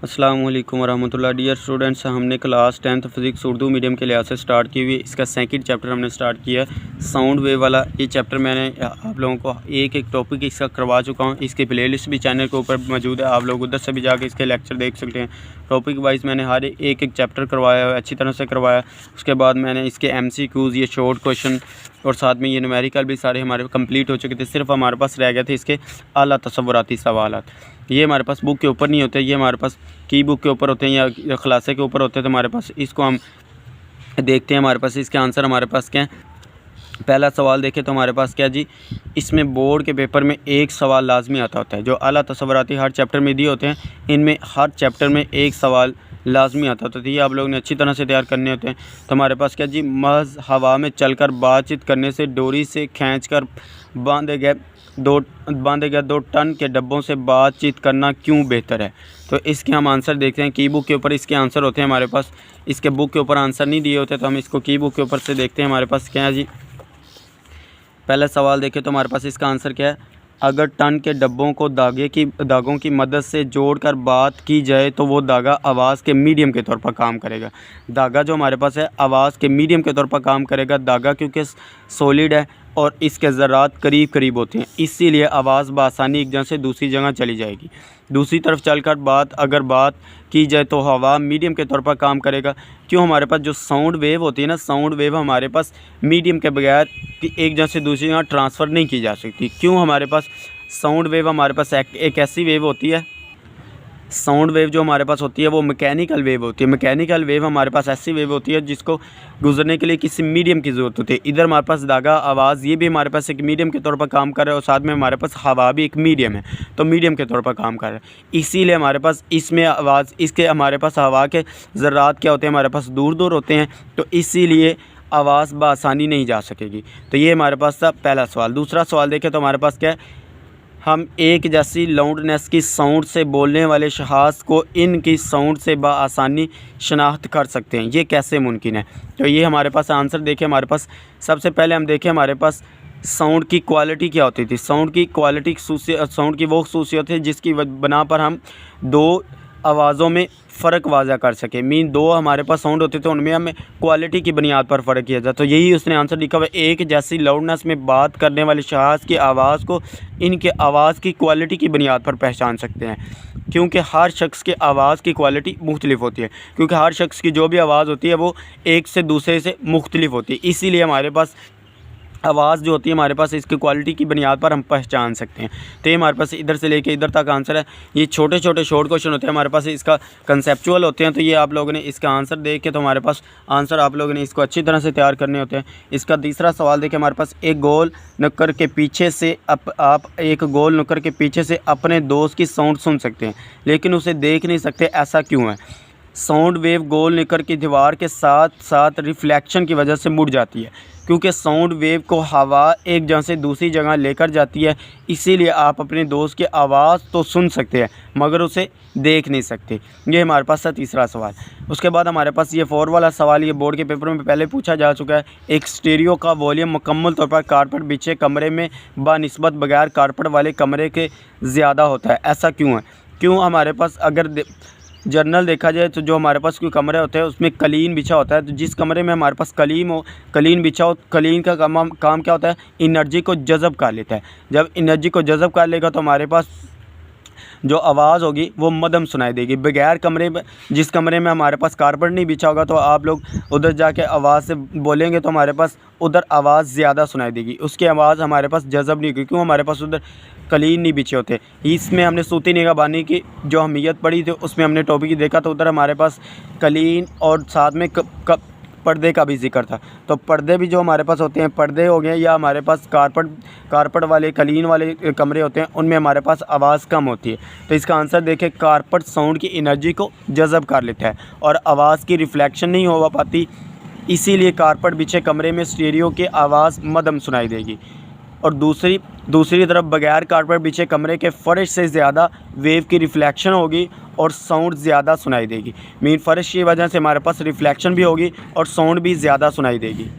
अस्सलाम वालेकुम वरहमतुल्लाह। Dear students, हमने class 10th physics Urdu medium के लिहाज से स्टार्ट की हुई। इसका सेकंड चैप्टर हमने स्टार्ट किया, साउंड वेव वाला। ये चैप्टर मैंने आप लोगों को एक एक टॉपिक इसका करवा चुका हूँ। इसकी प्लेलिस्ट भी चैनल के ऊपर मौजूद है, आप लोग उधर से भी जाके इसके लेक्चर देख सकते हैं। टॉपिक वाइज मैंने हर एक चैप्टर करवाया है, अच्छी तरह से करवाया। उसके बाद मैंने इसके MCQs, ये शॉर्ट क्वेश्चन और साथ में ये न्यूमेरिकल भी सारे हमारे कंप्लीट हो चुके थे। सिर्फ हमारे पास रह गए थे इसके आला तसव्वुराती सवालात। ये हमारे पास बुक के ऊपर नहीं होते, ये हमारे पास की बुक के ऊपर होते हैं या खलासे के ऊपर होते हैं। तो हमारे पास इसको हम देखते हैं, हमारे पास इसके आंसर हमारे पास क्या है। पहला सवाल देखें तो हमारे पास क्या जी, इसमें बोर्ड के पेपर में एक सवाल लाजमी आता होता है। जो आला तसव्वुराती हर चैप्टर में दिए होते हैं, इनमें हर चैप्टर में एक सवाल लाजमी आता होता है। तो ये आप लोगों ने अच्छी तरह से तैयार करने होते हैं। तो हमारे पास क्या जी, महज हवा में चलकर बातचीत करने से डोरी से खींचकर बांधे गए दो टन के डब्बों से बातचीत करना क्यों बेहतर है। तो इसके हम आंसर देखते हैं। की बुक के ऊपर इसके आंसर होते हैं हमारे पास, इसके बुक के ऊपर आंसर नहीं दिए होते, तो हम इसको की बुक के ऊपर से देखते हैं। हमारे पास क्या है जी, पहला सवाल देखें तो हमारे पास इसका आंसर क्या है। अगर टन के डब्बों को धागों की मदद से जोड़कर बात की जाए तो वो धागा आवाज़ के मीडियम के तौर पर काम करेगा। धागा जो हमारे पास है आवाज़ के मीडियम के तौर पर काम करेगा। धागा क्योंकि सॉलिड है और इसके ज़रात करीब करीब होते हैं, इसीलिए आवाज़ बआसानी एक जगह से दूसरी जगह चली जाएगी। दूसरी तरफ चलकर अगर बात की जाए तो हवा मीडियम के तौर पर काम करेगा। क्यों, हमारे पास जो साउंड वेव होती है ना, साउंड वेव हमारे पास मीडियम के बगैर एक जगह से दूसरी जगह ट्रांसफ़र नहीं की जा सकती। क्यों, हमारे पास साउंड वेव हमारे पास एक ऐसी वेव होती है, साउंड वेव जो हमारे पास होती है वो मैकेनिकल वेव होती है। मैकेनिकल वेव हमारे पास ऐसी वेव होती है जिसको गुजरने के लिए किसी मीडियम की ज़रूरत होती है। इधर हमारे पास धागा आवाज़, ये भी हमारे पास एक मीडियम के तौर पर काम कर रहा है और साथ में हमारे पास हवा भी एक मीडियम है, तो मीडियम के तौर पर काम कर रहा है। इसीलिए हमारे पास इसमें आवाज़, इसके हमारे पास हवा के ज़रात क्या होते हैं, हमारे पास दूर दूर होते हैं, तो इसीलिए आवाज़ बआसानी नहीं जा सकेगी। तो ये हमारे पास था पहला सवाल। दूसरा सवाल देखें तो हमारे पास क्या है, हम एक जैसी लाउडनेस की साउंड से बोलने वाले शख़्स को इनकी साउंड से बआसानी शनाख्त कर सकते हैं, ये कैसे मुमकिन है। तो ये हमारे पास आंसर देखें। हमारे पास सबसे पहले हम देखें हमारे पास साउंड की क्वालिटी क्या होती थी। साउंड की क्वालिटी साउंड की वो खसूसियत है जिसकी बना पर हम दो आवाज़ों में फ़र्क वाज़ा कर सके। मीन दो हमारे पास साउंड होते थे, उनमें हमें क्वालिटी की बुनियाद पर फ़र्क किया जाए। तो यही उसने आंसर लिखा हुआ है, एक जैसी लाउडनेस में बात करने वाले शख़्स की आवाज़ को इनके आवाज़ की क्वालिटी की बुनियाद पर पहचान सकते हैं। क्योंकि हर शख्स की आवाज़ की क्वालिटी मुख्तलिफ होती है, क्योंकि हर शख्स की जो भी आवाज़ होती है वो एक से दूसरे से मुख्तलिफ होती है। इसीलिए हमारे पास आवाज़ जो होती है हमारे पास इसकी क्वालिटी की बुनियाद पर हम पहचान सकते हैं। तो ये हमारे पास इधर से लेके इधर तक आंसर है। ये छोटे छोटे शॉर्ट क्वेश्चन होते हैं हमारे पास, इसका कंसेप्चुअल होते हैं। तो ये आप लोगों ने इसका आंसर देख के, तो हमारे पास आंसर आप लोगों ने इसको अच्छी तरह से तैयार करने होते हैं। इसका तीसरा सवाल देखें, हमारे पास एक गोल नुक्कर के पीछे से आप एक गोल नुक्कर के पीछे से अपने दोस्त की साउंड सुन सकते हैं लेकिन उसे देख नहीं सकते, ऐसा क्यों है। साउंड वेव गोल निकर की दीवार के साथ साथ रिफ्लेक्शन की वजह से मुड़ जाती है, क्योंकि साउंड वेव को हवा एक जगह से दूसरी जगह लेकर जाती है। इसीलिए आप अपने दोस्त की आवाज़ तो सुन सकते हैं मगर उसे देख नहीं सकते। ये हमारे पास था तीसरा सवाल। उसके बाद हमारे पास ये 4 वाला सवाल, ये बोर्ड के पेपर में पहले पूछा जा चुका है। एक स्टीरियो का वॉल्यूम मुकम्मल तौर पर कारपेट बिछे कमरे में बानिस्बत बगैर कारपेट वाले कमरे के ज़्यादा होता है, ऐसा क्यों है। क्यों, हमारे पास अगर जनरल देखा जाए तो जो हमारे पास कोई कमरे होते हैं उसमें कलीन बिछा होता है। तो जिस कमरे में हमारे पास कलीन बिछा हो, कलीन का काम क्या होता है, एनर्जी को जज़ब कर लेता है। जब एनर्जी को जज़ब कर लेगा तो हमारे पास जो आवाज़ होगी वो मदम सुनाई देगी। बगैर कमरे में, जिस कमरे में हमारे पास कारपेट नहीं बिछा होगा, तो आप लोग उधर जाके आवाज़ से बोलेंगे तो हमारे पास उधर आवाज़ ज़्यादा सुनाई देगी, उसकी आवाज़ हमारे पास जज़ब नहीं होगी। क्यों, हमारे पास उधर कलीन नहीं बिछे होते। इसमें हमने सूती निगाहबानी की जो अहमियत पढ़ी थी, उसमें हमने टॉपिक देखा तो उधर हमारे पास कलीन और साथ में पर्दे का भी जिक्र था। तो पर्दे भी जो हमारे पास होते हैं, पर्दे हो गए, या हमारे पास कारपेट वाले कलीन वाले कमरे होते हैं, उनमें हमारे पास आवाज़ कम होती है। तो इसका आंसर देखें, कारपेट साउंड की एनर्जी को जज़ब कर लेता है और आवाज़ की रिफ्लेक्शन नहीं हो पाती, इसीलिए कारपेट बिछे कमरे में स्टीरियो की आवाज़ मदम सुनाई देगी। और दूसरी तरफ बगैर कारपेट बिछे कमरे के फ़र्श से ज़्यादा वेव की रिफ्लेक्शन होगी और साउंड ज़्यादा सुनाई देगी। मीन फ़र्श की वजह से हमारे पास रिफ्लेक्शन भी होगी और साउंड भी ज़्यादा सुनाई देगी।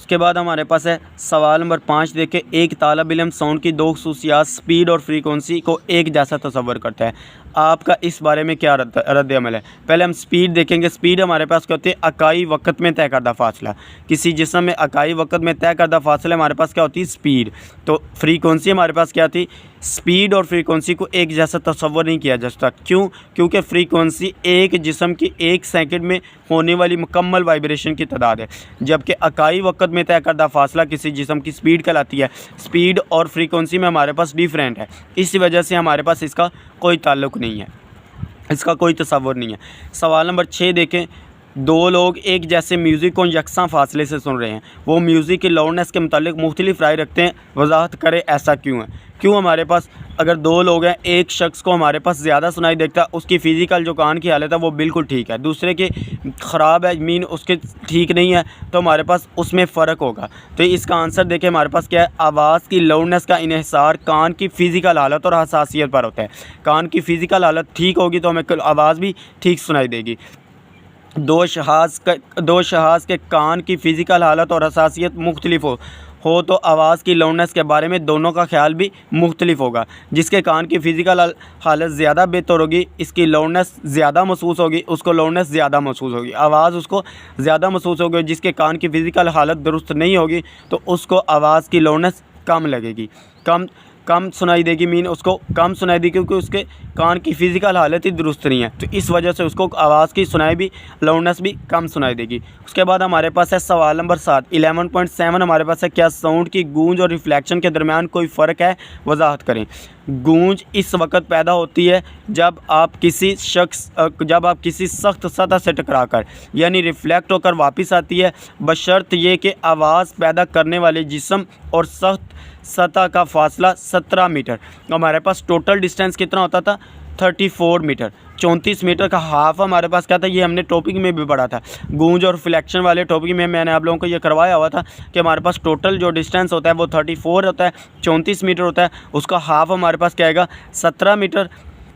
उसके बाद हमारे पास है सवाल नंबर 5। देखें, एक तालिब इल्म साउंड की दो खसूसियात स्पीड और फ्रीक्वेंसी को एक जैसा तस्वर करता है। आपका इस बारे में क्या रद्द अमल है। पहले हम स्पीड देखेंगे। स्पीड हमारे पास क्या होती है, इकाई वक्त में तय करदा फासला। किसी जिस्म में इकाई वक्त में तय करदा फासला हमारे पास क्या होती है, स्पीड। तो फ्रीक्वेंसी हमारे पास क्या थी, स्पीड और फ्रीक्वेंसी को एक जैसा तस्वर नहीं किया जा सकता। क्यों? क्योंकि फ्रीक्वेंसी एक जिस्म की 1 सेकंड में होने वाली मुकम्मल वाइब्रेशन की तादाद है, जबकि इकाई वक्त में तय करदा फासला किसी जिस्म की स्पीड कहलाती है। स्पीड और फ्रीक्वेंसी में हमारे पास डिफरेंट है, इस वजह से हमारे पास इसका कोई ताल्लुक़ नहीं है, इसका कोई तस्वर नहीं है। सवाल नंबर 6 देखें। 2 लोग एक जैसे म्यूज़िक को यकसा फासले से सुन रहे हैं, वो म्यूज़िक की लाउडनेस के मुतालिक मुख्तलिफ राय रखते हैं, वजाहत करें ऐसा क्यों है। क्यों हमारे पास अगर 2 लोग हैं, एक शख्स को हमारे पास ज़्यादा सुनाई देता है, उसकी फ़िज़िकल जो कान की हालत है वो बिल्कुल ठीक है, दूसरे की ख़राब है, मीन उसके ठीक नहीं है, तो हमारे पास उसमें फ़र्क होगा। तो इसका आंसर देखें हमारे पास क्या है, आवाज़ की लाउडनेस का इन्हिसार कान की फ़िज़िकल हालत और हसासियत पर होता है। कान की फ़िज़िकल हालत ठीक होगी तो हमें आवाज़ भी ठीक सुनाई देगी। दो शहाज़ के कान की फ़िज़िकल हालत और हसासियत मुख्तलिफ हो तो आवाज़ की लाउडनेस के बारे में दोनों का ख्याल भी मुख्तलिफ होगा। जिसके कान की फ़िज़िकल हालत ज़्यादा बेहतर होगी, इसकी लाउडनेस ज़्यादा महसूस होगी, उसको लाउडनेस ज़्यादा महसूस होगी, आवाज़ उसको ज़्यादा महसूस होगी। जिसके कान की फ़िज़िकल हालत दुरुस्त नहीं होगी तो उसको आवाज़ की लाउडनेस कम लगेगी, कम सुनाई देगी, मीन उसको कम सुनाई देगी क्योंकि उसके कान की फ़िज़िकल हालत ही दुरुस्त नहीं है, तो इस वजह से उसको आवाज़ की सुनाई भी, लाउडनेस भी कम सुनाई देगी। उसके बाद हमारे पास है सवाल नंबर 7 11.7 हमारे पास है, क्या साउंड की गूंज और रिफ्लेक्शन के दरमियान कोई फ़र्क है, वजाहत करें। गूंज इस वक्त पैदा होती है जब आप किसी सख्त सतह से टकराकर यानी रिफ्लेक्ट होकर वापस आती है, बशर्त ये कि आवाज़ पैदा करने वाले जिस्म और सख्त सतह का फासला 17 मीटर। हमारे पास टोटल डिस्टेंस कितना होता था, 34 मीटर। 34 मीटर का हाफ हमारे पास क्या था, ये हमने टॉपिक में भी पढ़ा था। गूंज और रिफ्लेक्शन वाले टॉपिक में मैंने आप लोगों को ये करवाया हुआ था कि हमारे पास टोटल जो डिस्टेंस होता है वो 34 होता है, 34 मीटर होता है, उसका हाफ हमारे पास क्या आएगा, 17 मीटर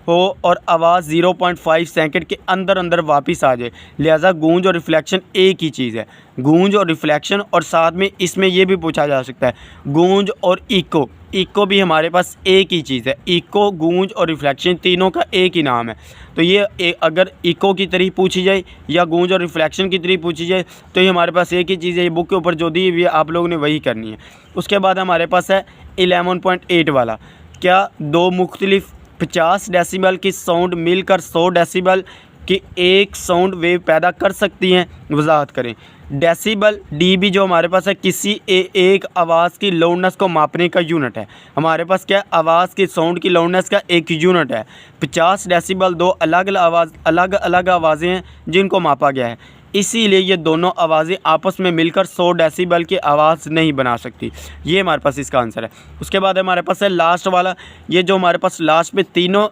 हो और आवाज़ 0.5 सेकंड के अंदर वापस आ जाए। लिहाजा गूंज और रिफ्लेक्शन एक ही चीज़ है, गूंज और रिफ्लेक्शन। और साथ में इसमें यह भी पूछा जा सकता है गूंज और इको भी हमारे पास एक ही चीज़ है। इको, गूंज और रिफ्लेक्शन तीनों का एक ही नाम है। तो ये अगर इको की तरह पूछी जाए या गूंज और रिफ्लेक्शन की तरह पूछी जाए तो ये हमारे पास एक ही चीज़ है। ये बुक के ऊपर जो दी हुई है आप लोगों ने वही करनी है। उसके बाद हमारे पास है 11.8 वाला, क्या 2 मुख्तलिफ 50 डेसिबल की साउंड मिलकर 100 डेसिबल की एक साउंड वेव पैदा कर सकती हैं, वजाहत करें। डेसिबल डीबी जो हमारे पास है किसी एक आवाज़ की लाउडनेस को मापने का यूनिट है। हमारे पास क्या है, आवाज़ की साउंड की लाउडनेस का एक यूनिट है। 50 डेसिबल 2 अलग आवाज़ें हैं जिनको मापा गया है, इसीलिए ये दोनों आवाज़ें आपस में मिलकर 100 डेसिबल की आवाज़ नहीं बना सकती। ये हमारे पास इसका आंसर है। उसके बाद हमारे पास है लास्ट वाला, ये जो हमारे पास लास्ट में तीनों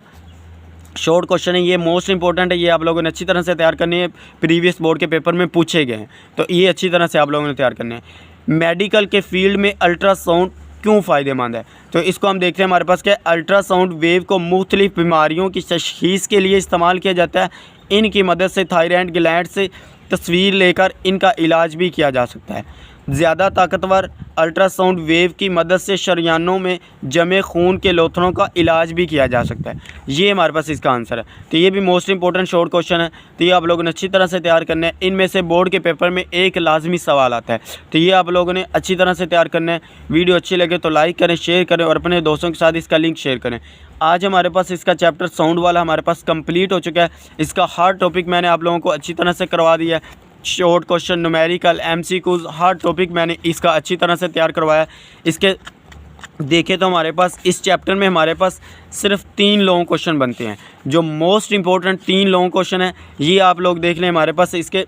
शॉर्ट क्वेश्चन है, ये मोस्ट इंपॉर्टेंट है, ये आप लोगों ने अच्छी तरह से तैयार करनी है, प्रीवियस बोर्ड के पेपर में पूछे गए हैं, तो ये अच्छी तरह से आप लोगों ने तैयार करने हैं। मेडिकल के फील्ड में अल्ट्रासाउंड क्यों फ़ायदेमंद है, तो इसको हम देखते हैं। हमारे पास क्या, अल्ट्रासाउंड वेव को मुख्तलिफ बीमारियों की तशख़ीस के लिए इस्तेमाल किया जाता है। इनकी मदद से थायराइड ग्लैंड से तस्वीर लेकर इनका इलाज भी किया जा सकता है। ज़्यादा ताकतवर अल्ट्रासाउंड वेव की मदद से शरियानों में जमे खून के लोथड़ों का इलाज भी किया जा सकता है। ये हमारे पास इसका आंसर है। तो ये भी मोस्ट इंपॉर्टेंट शॉर्ट क्वेश्चन है, तो ये आप लोगों ने अच्छी तरह से तैयार करना है। इनमें से बोर्ड के पेपर में एक लाजमी सवाल आता है, तो ये आप लोगों ने अच्छी तरह से तैयार करना है। वीडियो अच्छी लगे तो लाइक करें, शेयर करें और अपने दोस्तों के साथ इसका लिंक शेयर करें। आज हमारे पास इसका चैप्टर साउंड वाला हमारे पास कंप्लीट हो चुका है। इसका हर टॉपिक मैंने आप लोगों को अच्छी तरह से करवा दिया है। शॉर्ट क्वेश्चन, न्यूमेरिकल, MCQs, हर टॉपिक मैंने इसका अच्छी तरह से तैयार करवाया। इसके देखें तो हमारे पास इस चैप्टर में हमारे पास सिर्फ 3 लॉन्ग क्वेश्चन बनते हैं, जो मोस्ट इंपॉर्टेंट 3 लॉन्ग क्वेश्चन हैं, ये आप लोग देख लें। हमारे पास इसके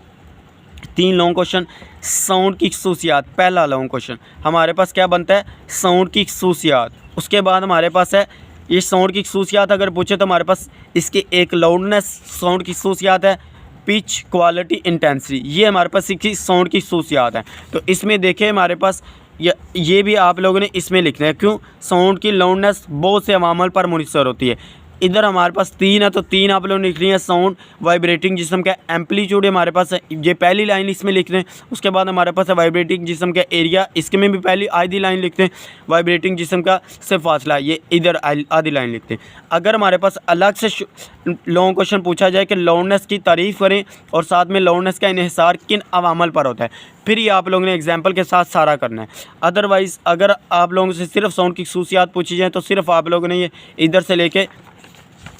3 लॉन्ग क्वेश्चन। साउंड की खसूसियात, पहला लॉन्ग क्वेश्चन हमारे पास क्या बनता है, साउंड की खसूसियात। उसके बाद हमारे पास है ये साउंड की खसूसियात अगर पूछे तो हमारे पास इसकी एक लाउडनेस साउंड की खसूसियात है, पिच, क्वालिटी, इंटेंसिटी, ये हमारे पास इसकी साउंड की खसूसियात हैं। तो इसमें देखें हमारे पास ये भी आप लोगों ने इसमें लिखना है। क्यों, साउंड की लाउडनेस बहुत से अवामल पर मुनहसर होती है। इधर हमारे पास 3 है, तो 3 आप लोग लिख रही हैं साउंड वाइब्रेटिंग जिस्म का एम्पलीट्यूड हमारे पास है, ये पहली लाइन इसमें लिख दें। उसके बाद हमारे पास है वाइब्रेटिंग जिस्म का एरिया, इसके में भी पहली आधी लाइन लिखते हैं। वाइब्रेटिंग जिस्म का से फासला, ये इधर आधी लाइन लिखते हैं। अगर हमारे पास अलग से लॉन्ग क्वेश्चन पूछा जाए कि लाउडनेस की तारीफ़ करें और साथ में लाउडनेस का इन्हिसार किन अवामल पर होता है, फिर ये आप लोगों ने एग्जाम्पल के साथ सारा करना है। अदरवाइज़ अगर आप लोगों से सिर्फ साउंड की खसूसियात पूछी जाए तो सिर्फ आप लोगों ने ये इधर से लेके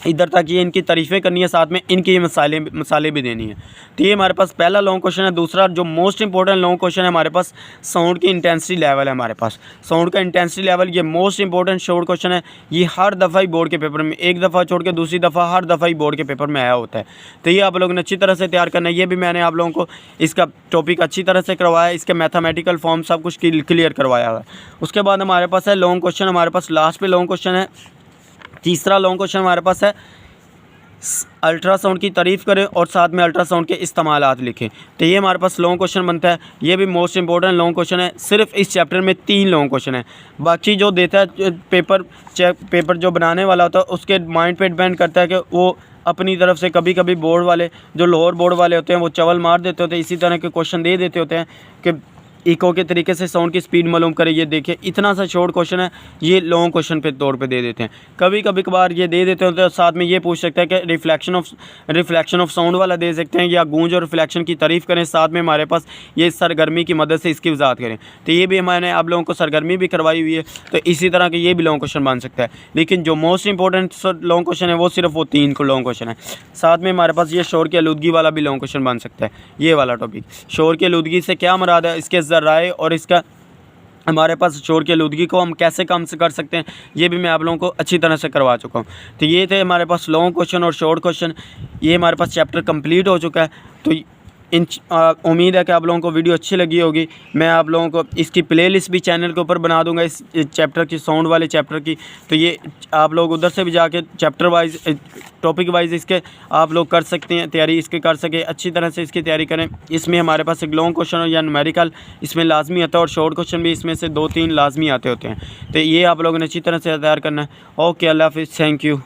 इधर तक ये इनकी तारीफ़ें करनी है, साथ में इनके ये मसाले भी देनी है। तो ये हमारे पास पहला लॉन्ग क्वेश्चन है। दूसरा जो मोस्ट इंपॉर्टेंट लॉन्ग क्वेश्चन है हमारे पास, साउंड की इंटेंसिटी लेवल है। हमारे पास साउंड का इंटेंसिटी लेवल ये मोस्ट इंपॉर्टेंट शॉर्ट क्वेश्चन है। ये हर दफ़ा ही बोर्ड के पेपर में, एक दफ़ा छोड़ के दूसरी दफ़ा हर दफ़ा ही बोर्ड के पेपर में आया होता है। तो ये आप लोगों ने अच्छी तरह से तैयार करना है। ये भी मैंने आप लोगों को इसका टॉपिक अच्छी तरह से करवाया, इसके मैथमेटिकल फॉर्म सब कुछ क्लियर करवाया हुआ है। उसके बाद हमारे पास है लॉन्ग क्वेश्चन, हमारे पास लास्ट पे लॉन्ग क्वेश्चन है। तीसरा लॉन्ग क्वेश्चन हमारे पास है अल्ट्रासाउंड की तारीफ़ करें और साथ में अल्ट्रासाउंड के इस्तेमालात लिखें। तो ये हमारे पास लॉन्ग क्वेश्चन बनता है। ये भी मोस्ट इंपॉर्टेंट लॉन्ग क्वेश्चन है। सिर्फ इस चैप्टर में 3 लॉन्ग क्वेश्चन है। बाकी जो देता है पेपर जो बनाने वाला होता है उसके माइंड पे डिपेंड करता है कि वो अपनी तरफ से कभी कभी बोर्ड वाले जो लोअर बोर्ड वाले होते हैं वो चवल मार देते होते हैं, इसी तरह के क्वेश्चन दे देते होते हैं कि इको के तरीके से साउंड की स्पीड मालूम करें। ये देखिए इतना सा शॉर्ट क्वेश्चन है, ये लॉन्ग क्वेश्चन पे तौर पे दे देते हैं। कभी कभार ये दे देते होते हैं। साथ में ये पूछ सकते हैं कि रिफ्लेक्शन ऑफ साउंड वाला दे सकते हैं, या गूंज और रिफ्लेक्शन की तारीफ़ करें। साथ में हमारे पास ये सरगर्मी की मदद से इसकी वजाहत करें। तो ये भी मैंने आप लोगों को सरगर्मी भी करवाई हुई है, तो इसी तरह के ये भी लॉन्ग क्वेश्चन बन सकता है। लेकिन जो मोस्ट इंपॉर्टेंट लॉन्ग क्वेश्चन है वो सिर्फ वो 3 को लॉन्ग क्वेश्चन है। साथ में हमारे पास ये शोर की आलूदगी वाला भी लॉन्ग क्वेश्चन बन सकता है। ये वाला टॉपिक शोर की आलूदगी से क्या मुराद है, इसके ज़राए और इसका हमारे पास शोर की आलूदगी को हम कैसे कम से कर सकते हैं, ये भी मैं आप लोगों को अच्छी तरह से करवा चुका हूँ। तो ये थे हमारे पास लॉन्ग क्वेश्चन और शॉर्ट क्वेश्चन। ये हमारे पास चैप्टर कंप्लीट हो चुका है। तो उम्मीद है कि आप लोगों को वीडियो अच्छी लगी होगी। मैं आप लोगों को इसकी प्लेलिस्ट भी चैनल के ऊपर बना दूंगा इस चैप्टर की, साउंड वाले चैप्टर की। तो ये आप लोग उधर से भी जाके चैप्टर वाइज टॉपिक वाइज इसके आप लोग कर सकते हैं तैयारी, इसके कर सके अच्छी तरह से इसकी तैयारी करें। इसमें हमारे पास एक लॉन्ग क्वेश्चन या न्यूमेरिकल इसमें लाजमी आता है और शॉर्ट क्वेश्चन भी इसमें से 2-3 लाजमी आते होते हैं। तो ये आप लोगों ने अच्छी तरह से तैयार करना है। ओके, अल्लाह हाफिज़, थैंक यू।